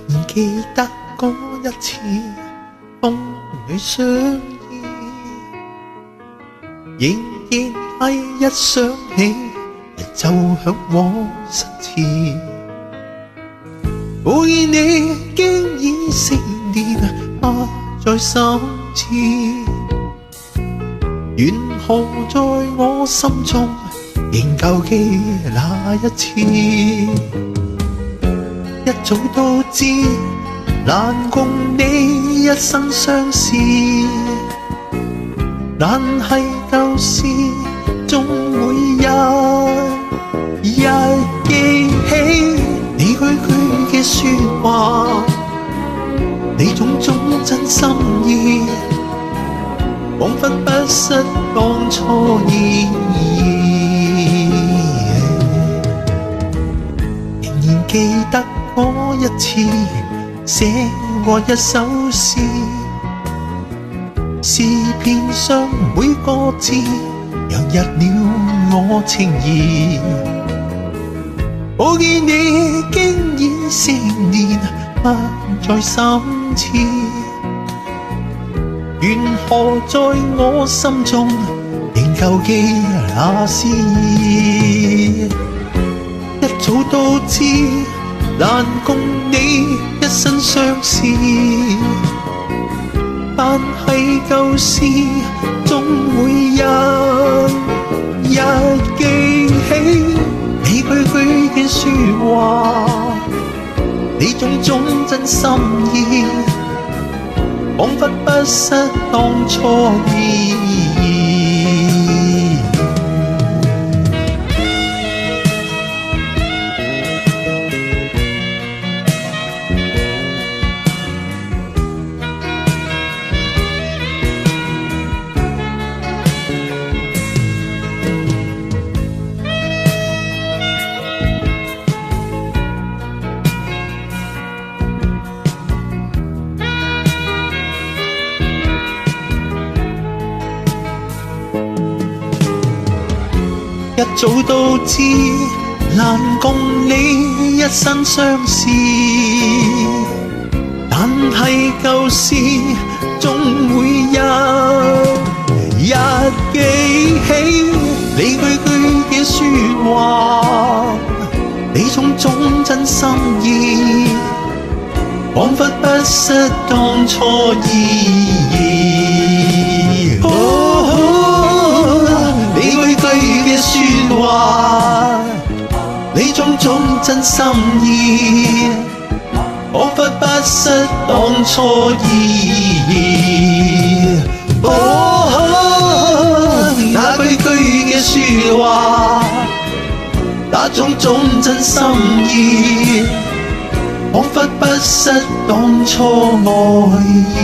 仍記得嗰一次風裏相依，仍然係一想起就向往實遲。我與你經已成年，不再心痴，願何在我心中仍舊記那一次。一早都知難共你一生相思，但係舊事終會日記起你句句嘅說話，你種種真心意，彷彿不失當初意。仍然記得嗰一次寫過一首詩，詩篇上每個字洋溢了我情意。我與你經已成年，不再心痴，願何在我心中仍舊記那詩意。一早都知難共你一生相思，但係舊事終會日記起你句句嘅說話，你種種真心意，彷彿不失當初意。一早都知難共你一生相思，但係舊事終會日記起你句句嘅說話，你種種真心意，彷彿不失當初意。你句句嘅說話，你種種真心意，彷彿不失當初意。那句句嘅說話，那種種真心意，彷彿不失當初愛意。